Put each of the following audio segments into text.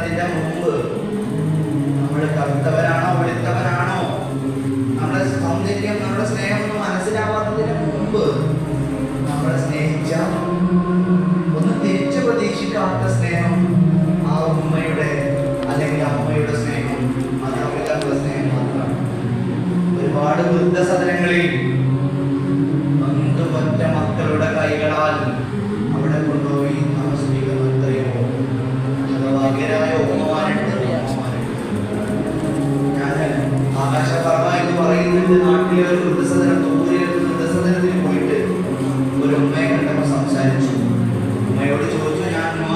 മനസ്സിലാക്കുന്നതിന്റെ മുമ്പ് നമ്മൾ കറുത്തവരാണോ വെളുത്തവരാണോ, നമ്മുടെ സൗന്ദര്യം നമ്മുടെ സ്നേഹം ഒന്നും മനസ്സിലാവാത്തതിന് മുമ്പ് നമ്മളെ സ്നേഹിച്ച, ഒന്ന് തിരിച്ചു പ്രതീക്ഷിക്കാത്ത സ്നേഹം, ആ ഉമ്മയുടെ അല്ലെങ്കിൽ അമ്മയുടെ സ്നേഹം, മാതാപിതാക്കളുടെ സ്നേഹം മാത്രമാണ്. ഒരുപാട് വൃദ്ധസദനങ്ങളിൽ പറ്റ മക്കളുടെ കൈകളാൽ അവിടെ കൊണ്ടുപോയി താമസിപ്പിക്കുന്ന എത്രയോ ഭാഗ്യരായ ഉമ്മമാരുണ്ട്. ഞാൻ ആകാശപർവ എന്ന് പറയുന്നത് നാട്ടിലെ ഒരു വൃദ്ധസദനം, ദൂരെ ഒരു വൃദ്ധസദനത്തിൽ പോയിട്ട് ഒരു ഉമ്മയെ കണ്ടപ്പോൾ സംസാരിച്ചു. ഉമ്മയോട് ചോദിച്ചു, ഞാൻ ഉമ്മ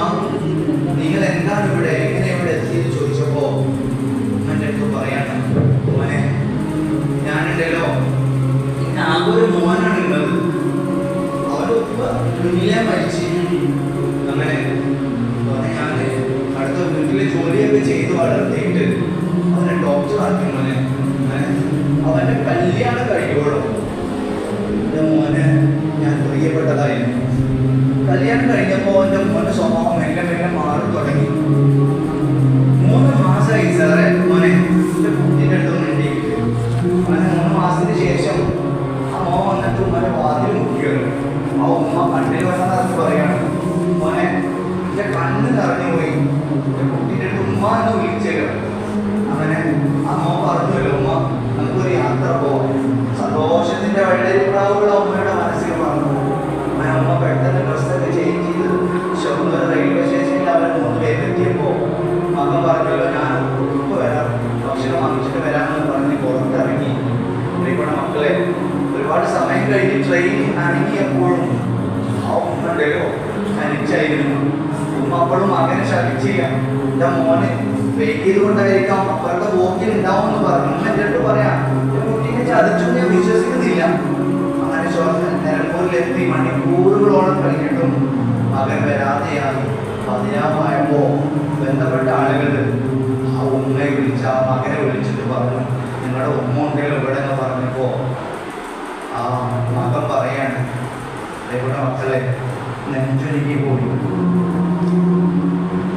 നിങ്ങൾ എന്താണ് ഇവിടെ, എങ്ങനെ ഇവിടെ എത്തിയെന്ന് ചോദിച്ചപ്പോ ഉമ്മൻ്റെ അടുത്ത് പറയാണ്, മോനെ ഞാനുണ്ടല്ലോ ആകെ ഒരു മോനാണ് ഉള്ളത്, അവരുടെ ഉപ്പ കുഞ്ഞിലെ മരിച്ച്. അങ്ങനെ ഞാൻ അടുത്ത വീട്ടിലെ ജോലിയൊക്കെ ചെയ്ത് വളർത്തിയിട്ട് അവനെ ഡോക്ടറാക്കി. മോനെ അവന്റെ കല്യാണം കഴിയുമ്പോഴും എൻ്റെ മോന് ഞാൻ പ്രിയപ്പെട്ടതായിരുന്നു. കല്യാണം കഴിഞ്ഞപ്പോൾ എൻ്റെ മോൻ്റെ സ്വഭാവം മെല്ലെ മെല്ലെ മാറി തുടങ്ങി. 3 മാസമായി സാറേ മോനെ എൻ്റെ കുട്ടീൻ്റെ അടുത്ത് വേണ്ടിയിട്ട്. അങ്ങനെ 3 മാസത്തിന് ശേഷം ആ മോൻ വന്നിട്ട് ഉമ്മനെ വാതിൽ മുക്കിയത്. ആ ഉമ്മ കണ്ണിൽ വന്നതെന്ന് പറയാണ്, മോനെ എൻ്റെ കണ്ണ് നിറഞ്ഞു പോയി, എൻ്റെ കുട്ടീൻ്റെ അടുത്ത് ഉമ്മ എന്ന് വിളിച്ചല്ലോ. അങ്ങനെ ആ മോൻ പറഞ്ഞല്ലോ, ഉമ്മ നമുക്കൊരു യാത്ര പോവാം. സന്തോഷത്തിന്റെ വെള്ളരിപ്രാവുള്ള ഉമ്മയുടെ മനസ്സിൽ പറഞ്ഞു. അങ്ങനെ ഉമ്മ പെട്ടെന്ന് ഡ്രസ്സൊക്കെ ചേഞ്ച് ചെയ്ത് ഷൊർണൂർ റെയിൽവേ സ്റ്റേഷനിൽ അവർ 3 പേരെത്തിയപ്പോൾ മകൻ പറഞ്ഞല്ലോ, ഞാൻ ഉപ്പ് വരാം, ഭക്ഷണം വാങ്ങിച്ചിട്ട് വരാമെന്ന് പറഞ്ഞ് പുറത്തിറങ്ങി. ഇവിടെ മക്കളെ ഒരുപാട് സമയം കഴിഞ്ഞ് ട്രെയിൻ അനങ്ങിയപ്പോഴും ആ ഉമ്മ ഉണ്ടല്ലോ തനിച്ചായിരുന്നു. ഉമ്മ അപ്പോഴും മകനെ ശപിച്ചില്ല. എൻ്റെ മോന് വെയിറ്റ് ചെയ്തുകൊണ്ടായിരിക്കാം അപ്പുറത്തെ ബോക്കിൽ ഉണ്ടാവും എന്ന് പറഞ്ഞു. ഉമ്മ എൻ്റെ അടുത്ത് പറയാം, കുട്ടീനെ ചതിച്ചു ഞാൻ വിശ്വസിക്കുന്നില്ല. അങ്ങനെ നിലമ്പൂരിലെത്തി മണിക്കൂറുകളോളം കഴിഞ്ഞിട്ടും മകൻ വരാതെയായി. 16 ബന്ധപ്പെട്ട ആളുകൾ ആ ഉമ്മയെ വിളിച്ച് ആ മകനെ വിളിച്ചിട്ട് പറഞ്ഞു, നിങ്ങളുടെ ഉമ്മ ഉണ്ടല്ലോ ഇവിടെ എന്ന് പറഞ്ഞപ്പോ ആ മകൻ പറയാണ്, ഇവിടെ മക്കളെ നെഞ്ചൊരുക്കി പോയി.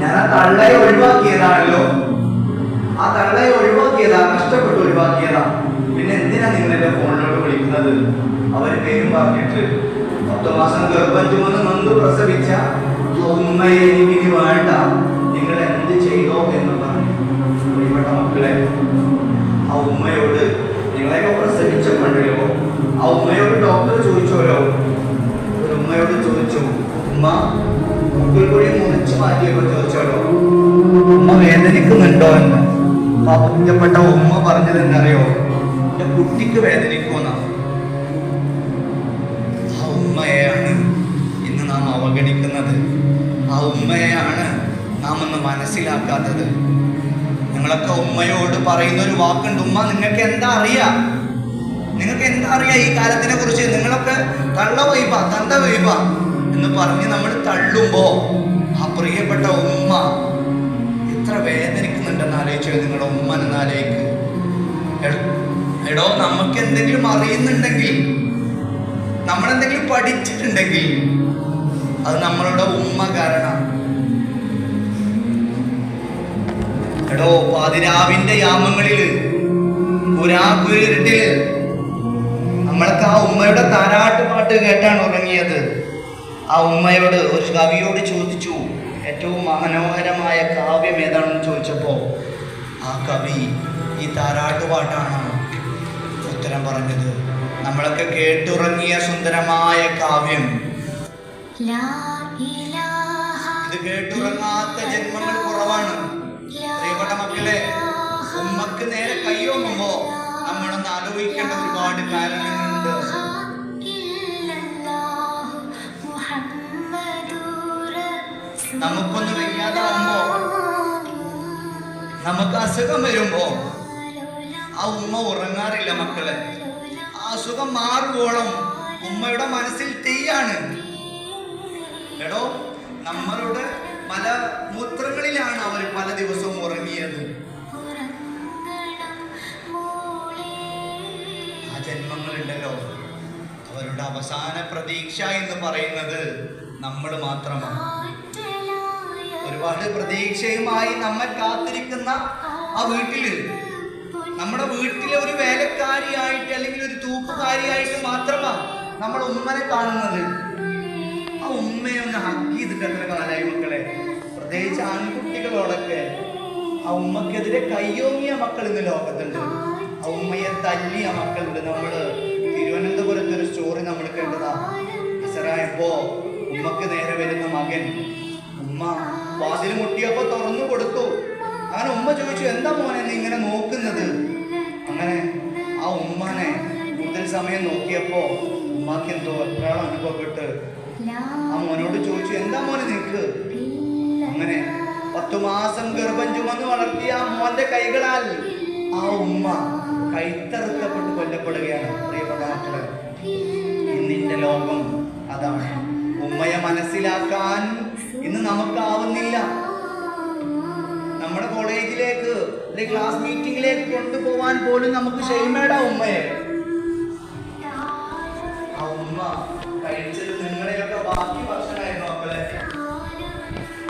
ഞാൻ ആ തള്ളയെ ഒഴിവാക്കിയതാണല്ലോ, ആ തള്ളയെ ഒഴിവാക്കിയതാ, കഷ്ടപ്പെട്ട് ഒഴിവാക്കിയതാ. പിന്നെ എന്തിനാ നിങ്ങളെന്റെ ഫോണിലോട്ട് വിളിക്കുന്നത്? അവര് പേരും പറഞ്ഞിട്ട് 10 മാസം ഗർഭം ചുമന്ന് നൊന്ത് പ്രസവിച്ച ഉമ്മയെ എനിക്കിനി വേണ്ട, നിങ്ങൾ എന്ത് ചെയ്തോ എന്ന് പറഞ്ഞു. പ്രിയപ്പെട്ട മക്കളെ, ആ ഉമ്മയോട് നിങ്ങളെയൊക്കെ പ്രസവിച്ചപ്പോഴല്ലോ ആ ഉമ്മയോട് ഡോക്ടർ ചോദിച്ചോലോ, ഒരു ഉമ്മയോട് ചോദിച്ചു, ഉമ്മ മുക്കിൽ കൂടി മുറിച്ചു മാറ്റിയപ്പോ ചോദിച്ചോലോ, ഉമ്മ വേദനിക്കുന്നുണ്ടോ എന്ന്. ആ പ്രിയപ്പെട്ട ഉമ്മ പറഞ്ഞത് എന്നറിയോ, എന്റെ കുട്ടിക്ക് വേദനിക്കുമെന്നാ. ആ ഉമ്മയെയാണ് ഇന്ന് നാം അവഗണിക്കുന്നത്. ആ ഉമ്മയെയാണ് നാം ഒന്ന് മനസ്സിലാക്കാത്തത്. നിങ്ങളൊക്കെ ഉമ്മയോട് പറയുന്ന ഒരു വാക്കുണ്ട്, ഉമ്മ നിങ്ങൾക്ക് എന്താ അറിയാം, നിങ്ങൾക്ക് എന്താ അറിയാം ഈ കാലത്തിനെ കുറിച്ച്, നിങ്ങളൊക്കെ തള്ള വൈബ തന്ത വൈബ എന്ന് പറഞ്ഞ് നമ്മൾ തള്ളുമ്പോ ആ പ്രിയപ്പെട്ട ഉമ്മ എത്ര വേദനിക്കുന്നുണ്ടെന്ന് ആലോചിച്ചോ. നിങ്ങളുടെ ഉമ്മനെന്ന് ആലോചിക്ക്. എടോ, നമുക്ക് എന്തെങ്കിലും അറിയുന്നുണ്ടെങ്കിൽ, നമ്മളെന്തെങ്കിലും പഠിച്ചിട്ടുണ്ടെങ്കിൽ അത് നമ്മളുടെ ഉമ്മ കാരണം. എടോ, പാതിരാവിന്റെ യാമങ്ങളില് പുരാകുരുട്ടില് നമ്മളൊക്കെ ആ ഉമ്മയുടെ താരാട്ട് പാട്ട് കേട്ടാണ് ഉറങ്ങിയത്. ആ ഉമ്മയോട് ഒരു കവിയോട് ചോദിച്ചു, ഏറ്റവും മനോഹരമായ കാവ്യം ഏതാണെന്ന് ചോദിച്ചപ്പോ ആ കവി ഈ താരാട്ടുപാട്ടാണ് ഉത്തരം പറഞ്ഞത്. നമ്മളൊക്കെ കേട്ടുറങ്ങിയ സുന്ദരമായ കാവ്യം. ഇത് കേട്ടുറങ്ങാത്ത ജന്മങ്ങൾ കുറവാണ്. പ്രിയപ്പെട്ട മക്കളെ, ഉമ്മക്ക് നേരെ കയ്യോങ്ങുമ്പോ നമ്മളൊന്ന് ആലോചിക്കേണ്ട ഒരുപാട് കാരണങ്ങളുണ്ട്. നമുക്കൊന്ന് വയ്യാതാവുമ്പോ, നമുക്ക് അസുഖം വരുമ്പോ ആ ഉമ്മ ഉറങ്ങാറില്ല മക്കളെ. ആ അസുഖം മാറുവോളം ഉമ്മയുടെ മനസ്സിൽ തീയാണ്. എടോ, നമ്മളുടെ പല മൂത്രങ്ങളിലാണ് അവർ പല ദിവസവും ഉറങ്ങിയത്. ആ ജന്മങ്ങളുണ്ടല്ലോ, അവരുടെ അവസാന പ്രതീക്ഷ എന്ന് പറയുന്നത് നമ്മൾ മാത്രമാണ്. ഒരുപാട് പ്രതീക്ഷയുമായി നമ്മെ കാത്തിരിക്കുന്ന ആ വീട്ടില്, നമ്മുടെ വീട്ടിലെ ഒരു വേലക്കാരിയായിട്ട് അല്ലെങ്കിൽ ഒരു തൂപ്പുകാരിയായിട്ട് മാത്രമാണ് നമ്മൾ ഉമ്മനെ കാണുന്നത്. ആ ഉമ്മയെ ഒന്ന് ഹഗ് ചെയ്തിട്ട് എത്ര കാലായി മക്കളെ, പ്രത്യേകിച്ച് ആൺകുട്ടികളോടൊക്കെ. ആ ഉമ്മക്കെതിരെ കയ്യോങ്ങിയ മക്കൾ ഇന്ന് ലോകത്തുണ്ട്. ആ ഉമ്മയെ തല്ലിയ മക്കളുണ്ട്. നമ്മള് തിരുവനന്തപുരത്ത് ഒരു സ്റ്റോറി നമ്മൾ കേട്ടതാ. ഇസറായപ്പോ ഉമ്മക്ക് നേരെ വരുന്ന മകൻ, ഉമ്മ വാതിൽ മുട്ടിയപ്പോ തുറന്നു കൊടുത്തു. അങ്ങനെ ഉമ്മ ചോദിച്ചു, എന്താ മോനെ നീ ഇങ്ങനെ നോക്കുന്നത്? അങ്ങനെ ആ ഉമ്മാനെ കൂടുതൽ സമയം നോക്കിയപ്പോ ഉമ്മാക്ക് എന്തോ എപ്പോഴാണ് അനുഭവപ്പെട്ട് ആ മോനോട് ചോദിച്ചു, എന്താ മോനെ നിനക്ക്? അങ്ങനെ 10 മാസം ഗർഭം ചുമന്ന് വളർത്തിയ ആ മോന്റെ കൈകളാൽ ആ ഉമ്മ കൈത്തറുക്കപ്പെട്ട് കൊല്ലപ്പെടുകയാണ്. പ്രിയപ്പെട്ട മക്കളെ, ഇന്നിന്റെ ലോകം അതാണ്. ഉമ്മയെ മനസ്സിലാക്കാൻ ഇന്ന് നമുക്കാവുന്നില്ല. നമ്മുടെ കോളേജിലേക്ക് അല്ലെങ്കിൽ ക്ലാസ് മീറ്റിംഗിലേക്ക് കൊണ്ടുപോകാൻ പോലും നമുക്ക് ഷെയ്മേടാ ഉമ്മയെ. ആ ഉമ്മ കഴിച്ചത് നിങ്ങളെയൊക്കെ ബാക്കി ഭക്ഷണമായിരുന്നു മക്കളെ.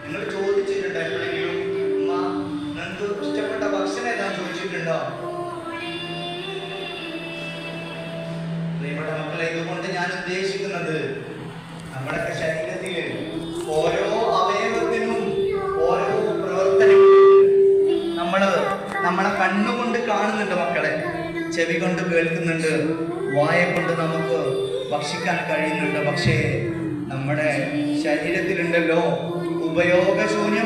നിങ്ങൾ ചോദിച്ചിട്ടുണ്ടോ എപ്പോഴെങ്കിലും, ഉമ്മ നിങ്ങൾക്ക് ഇഷ്ടപ്പെട്ട ഭക്ഷണം ഏതാന്ന് ചോദിച്ചിട്ടുണ്ടോ? പ്രിയപ്പെട്ട മക്കളെ, ഇതുകൊണ്ട് ഞാൻ ഉദ്ദേശിക്കുന്നത് നമ്മുടെ ശരീരത്തിൽ ഓരോ അവയവത്തിനും ഓരോ പ്രവർത്തനങ്ങളും നമ്മളെ കണ്ണുകൊണ്ട് കാണുന്നുണ്ട് മക്കളെ, ചെവി കൊണ്ട് കേൾക്കുന്നുണ്ട്, വായ കൊണ്ട് നമുക്ക് ഭക്ഷിക്കാൻ കഴിയുന്നുണ്ട്. പക്ഷേ നമ്മുടെ ശരീരത്തിലുണ്ടല്ലോ ഉപയോഗശൂന്യമായ